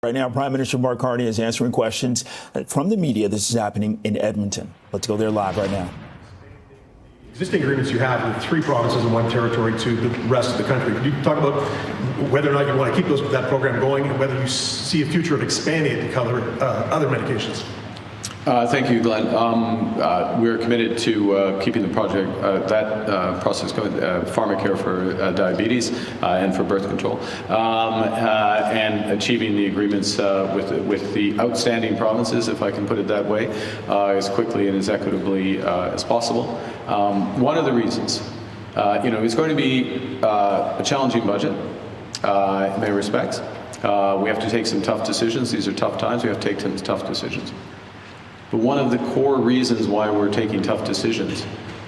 Right now, Prime Minister Mark Carney is answering questions from the media. This is happening in Edmonton. Let's go there live right now. Existing agreements you have with 3 provinces and 1 territory to the rest of the country. Could you talk about whether or not you want to keep that program going and whether you see a future of expanding it to cover other medications? Thank you, Glenn. We're committed to keeping the project, process going, pharmacare for diabetes and for birth control, and achieving the agreements with the outstanding provinces, if I can put it that way, as quickly and as equitably as possible. One of the reasons, it's going to be a challenging budget in many respects. We have to take some tough decisions. These are tough times. We have to take some tough decisions. But one of the core reasons why we're taking tough decisions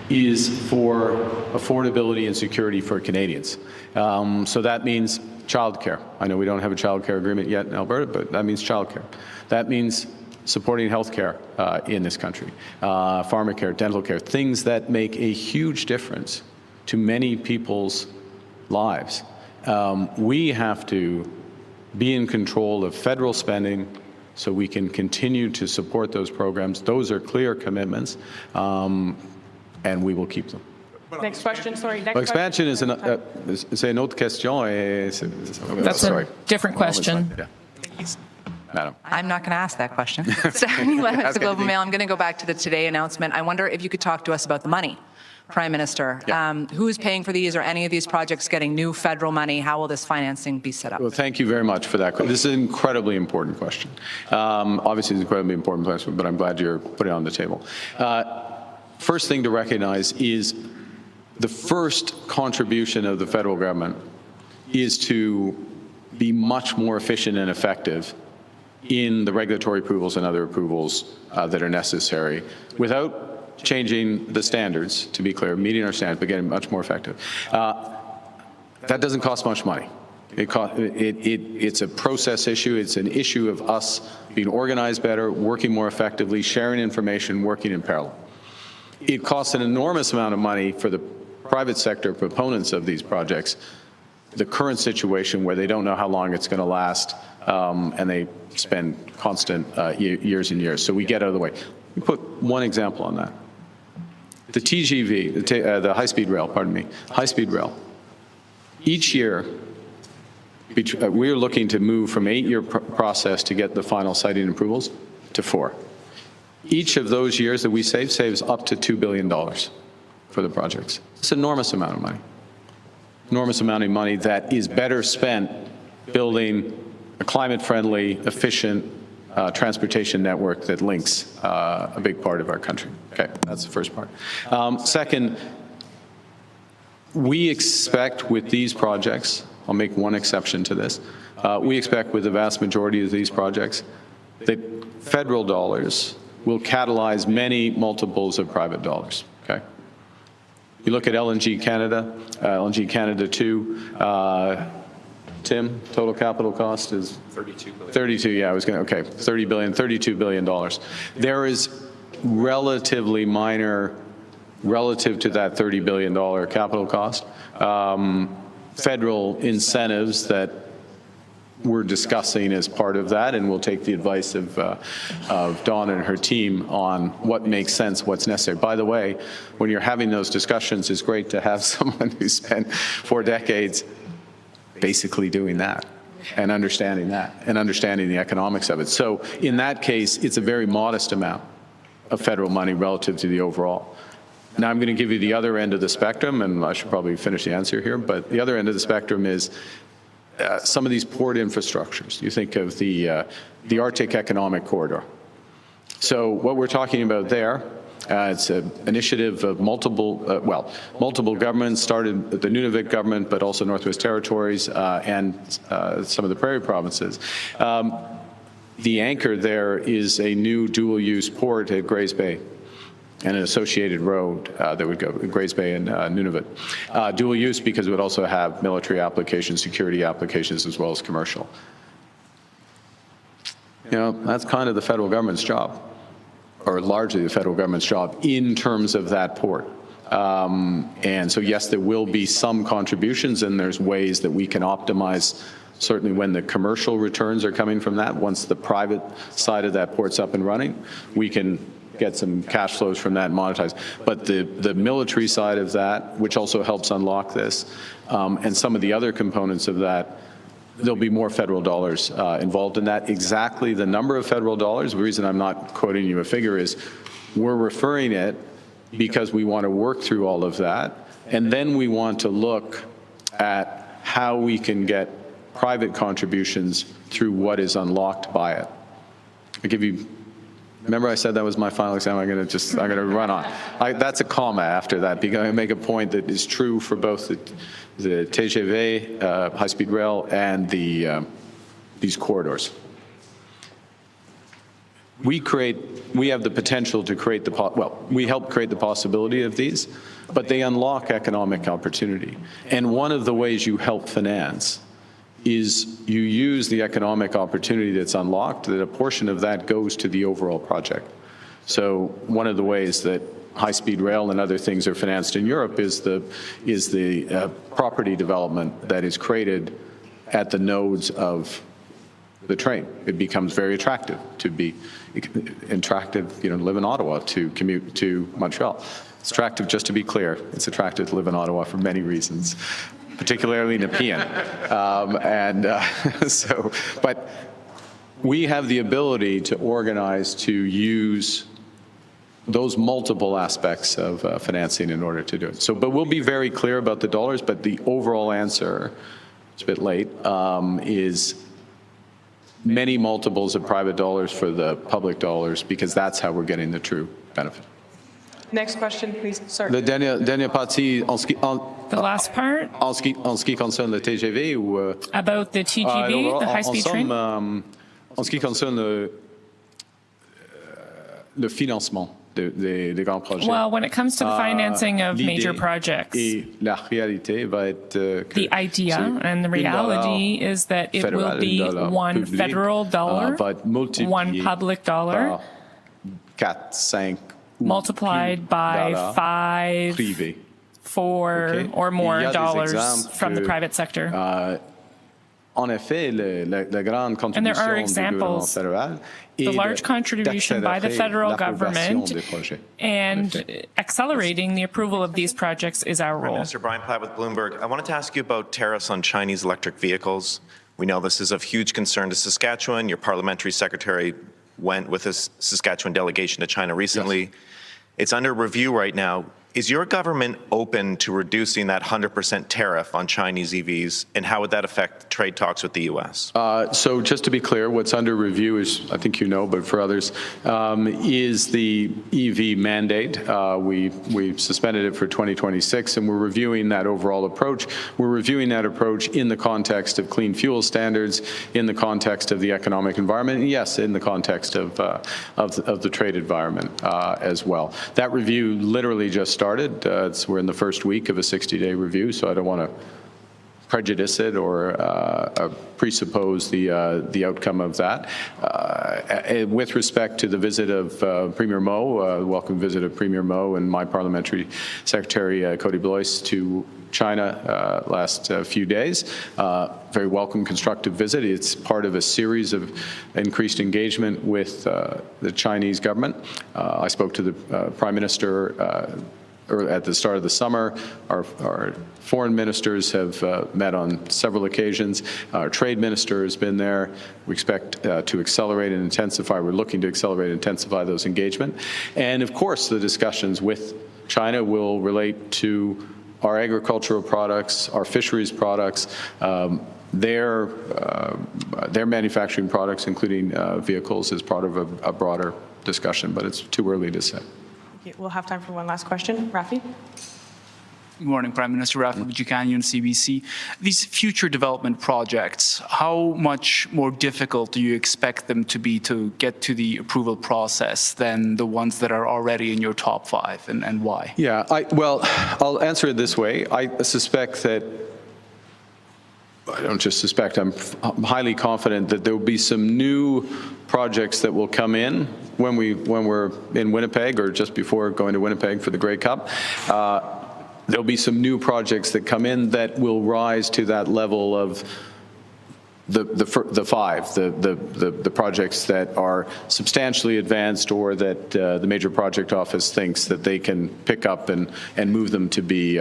is for affordability and security for Canadians. So that means childcare. I know we don't have a childcare agreement yet in Alberta, but that means childcare. That means supporting healthcare in this country, pharmacare, dental care, things that make a huge difference to many people's lives. We have to be in control of federal spending so we can continue to support those programs. Those are clear commitments, and we will keep them. Next question, sorry. Next expansion is une autre question. That's a different question. Yeah. Madam. I'm not going to ask that question. Stephanie Lennox, the Global Mail. I'm going to go back to the Today announcement. I wonder if you could talk to us about the money. Prime Minister, who's paying for these? Are any of these projects getting new federal money? How will this financing be set up? Well, thank you very much for that. This is an incredibly important question. Obviously, it's an incredibly important question, but I'm glad you're putting it on the table. First thing to recognize is the first contribution of the federal government is to be much more efficient and effective in the regulatory approvals and other approvals that are necessary without changing the standards, to be clear, meeting our standards, but getting much more effective. That doesn't cost much money. It's a process issue. It's an issue of us being organized better, working more effectively, sharing information, working in parallel. It costs an enormous amount of money for the private sector proponents of these projects, the current situation where they don't know how long it's going to last, and they spend constant years and years. So we get out of the way. Let me put one example on that. The TGV, the high-speed rail, pardon me, high-speed rail. Each year, we're looking to move from 8-year process to get the final siting approvals to 4. Each of those years that we save saves up to $2 billion for the projects. It's an enormous amount of money. Enormous amount of money that is better spent building a climate-friendly, efficient transportation network that links a big part of our country. Okay, that's the first part. Second, we expect with these projects, I'll make one exception to this, we expect with the vast majority of these projects that federal dollars will catalyze many multiples of private dollars, okay? You look at LNG Canada, LNG Canada 2, Tim, total capital cost is 32 billion. 32, yeah, I was going to, okay, 30 billion, 32 billion dollars. There is relatively minor, relative to that $30 billion capital cost, federal incentives that we're discussing as part of that, and we'll take the advice of Dawn and her team on what makes sense, what's necessary. By the way, when you're having those discussions, it's great to have someone who spent 4 decades basically doing that and understanding the economics of it. So in that case, it's a very modest amount of federal money relative to the overall. Now I'm going to give you the other end of the spectrum, and I should probably finish the answer here, but the other end of the spectrum is some of these port infrastructures. You think of the Arctic Economic Corridor. So what we're talking about there, it's an initiative of multiple governments, started the Nunavut government, but also Northwest Territories and some of the prairie provinces. The anchor there is a new dual-use port at Grays Bay and an associated road that would go Grays Bay and Nunavut. Dual use because it would also have military applications, security applications, as well as commercial. You know, that's kind of the federal government's job, or largely the federal government's job in terms of that port. And so yes, there will be some contributions, and there's ways that we can optimize Certainly when the commercial returns are coming from that, once the private side of that port's up and running, we can get some cash flows from that and monetize. But the military side of that, which also helps unlock this, and some of the other components of that, there'll be more federal dollars involved in that. Exactly the number of federal dollars, the reason I'm not quoting you a figure is we're referring it because we want to work through all of that, and then we want to look at how we can get private contributions through what is unlocked by it. I'll give you, remember I said that was my final example, I'm going to run on. That's a comma after that, because I make a point that is true for both the TGV, high-speed rail, and these corridors. We have the potential to create we help create the possibility of these, but they unlock economic opportunity. And one of the ways you help finance is you use the economic opportunity that's unlocked, that a portion of that goes to the overall project. So one of the ways that high-speed rail and other things are financed in Europe is the property development that is created at the nodes of the train. It becomes very attractive to be live in Ottawa to commute to Montreal. It's attractive, just to be clear, it's attractive to live in Ottawa for many reasons, particularly Nepean. But we have the ability to organize to use those multiple aspects of financing in order to do it. So, but we'll be very clear about the dollars, but the overall answer, it's a bit late, is many multiples of private dollars for the public dollars, because that's how we're getting the true benefit. Next question, please. Sorry. La dernière partie, The last part en ce qui concerne le TGV ou about the TGV, the high-speed train. En ce qui concerne le financement des grands projets. Well, when it comes to the financing of major projects, La réalité va être the idea and the reality is that it will be one federal dollar, one public dollar, 4, 5 multiplied by 5, privé. 4 or more dollars from the private sector. En effet, la grande contribution du gouvernement fédéral the large contribution by the federal government and accelerating the approval of these projects is our role. Minister Brian Platt with Bloomberg. I wanted to ask you about tariffs on Chinese electric vehicles. We know this is of huge concern to Saskatchewan. Your parliamentary secretary went with a Saskatchewan delegation to China recently. Yes. It's under review right now. Is your government open to reducing that 100% tariff on Chinese EVs, and how would that affect trade talks with the U.S.? So just to be clear, what's under review is, I think you know, but for others, is the EV mandate. We suspended it for 2026, and we're reviewing that overall approach. We're reviewing that approach in the context of clean fuel standards, in the context of the economic environment, and yes, in the context of the trade environment as well. That review literally just started. We're in the first week of a 60-day review, so I don't want to prejudice it or presuppose the outcome of that. With respect to the visit of Premier Mo, welcome visit of Premier Mo and my parliamentary secretary Cody Blois to China last few days. Very welcome, constructive visit. It's part of a series of increased engagement with the Chinese government. I spoke to the Prime Minister at the start of the summer. Our foreign ministers have met on several occasions. Our trade minister has been there. We expect to accelerate and intensify. We're looking to accelerate and intensify those engagement. And of course, the discussions with China will relate to our agricultural products, our fisheries products, their manufacturing products, including vehicles, as part of a broader discussion, but it's too early to say. We'll have time for one last question. Rafi? Good morning, Prime Minister. Rafi Bajikanian, CBC. These future development projects, how much more difficult do you expect them to be to get to the approval process than the ones that are already in your top 5, and why? Yeah, well, I'll answer it this way. I suspect that, I don't just suspect, I'm highly confident that there will be some new projects that will come in when we're in Winnipeg, or just before going to Winnipeg for the Grey Cup. There'll be some new projects that come in that will rise to that level of the five, the projects that are substantially advanced or that the major project office thinks that they can pick up and move them to be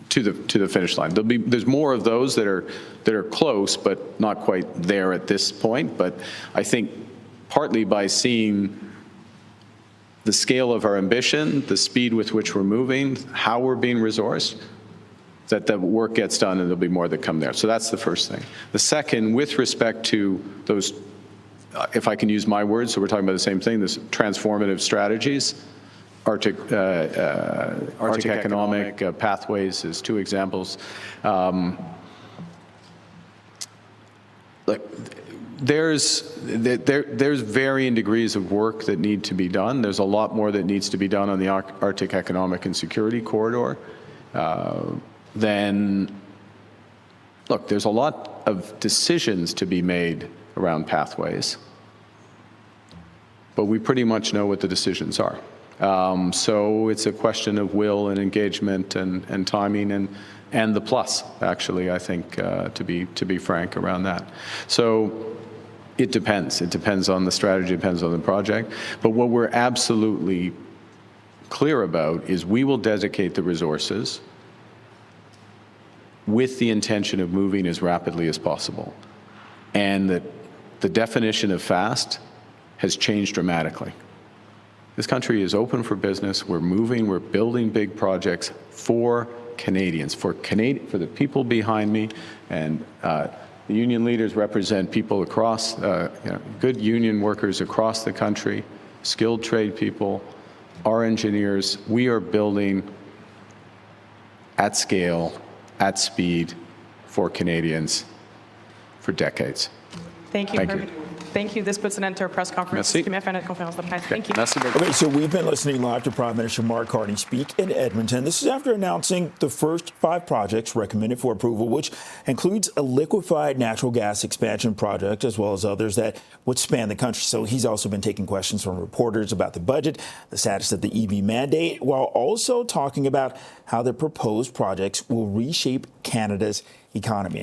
to the finish line. There's more of those that are close but not quite there at this point. But I think partly by seeing the scale of our ambition, the speed with which we're moving, how we're being resourced, that the work gets done and there'll be more that come there. So that's the first thing. The second, with respect to those, if I can use my words, so we're talking about the same thing, this transformative strategies, Arctic economic pathways is two examples. There's varying degrees of work that need to be done. There's a lot more that needs to be done on the Arctic Economic and Security Corridor. Then, look, there's a lot of decisions to be made around pathways, but we pretty much know what the decisions are. So it's a question of will and engagement and timing and the plus, actually, I think, to be frank around that. So it depends. It depends on the strategy, it depends on the project. But what we're absolutely clear about is we will dedicate the resources with the intention of moving as rapidly as possible. And that the definition of fast has changed dramatically. This country is open for business. We're moving, we're building big projects for Canadians, for the people behind me. And the union leaders represent people across, good union workers across the country, skilled trade people, our engineers. We are building at scale, at speed for Canadians for decades. Thank you. Thank you. Thank you. This puts an end to our press conference. Merci. Thank you. Okay, so we've been listening live to Prime Minister Mark Carney speak in Edmonton. This is after announcing the first 5 projects recommended for approval, which includes a liquefied natural gas expansion project, as well as others that would span the country. So he's also been taking questions from reporters about the budget, the status of the EV mandate, while also talking about how the proposed projects will reshape Canada's economy.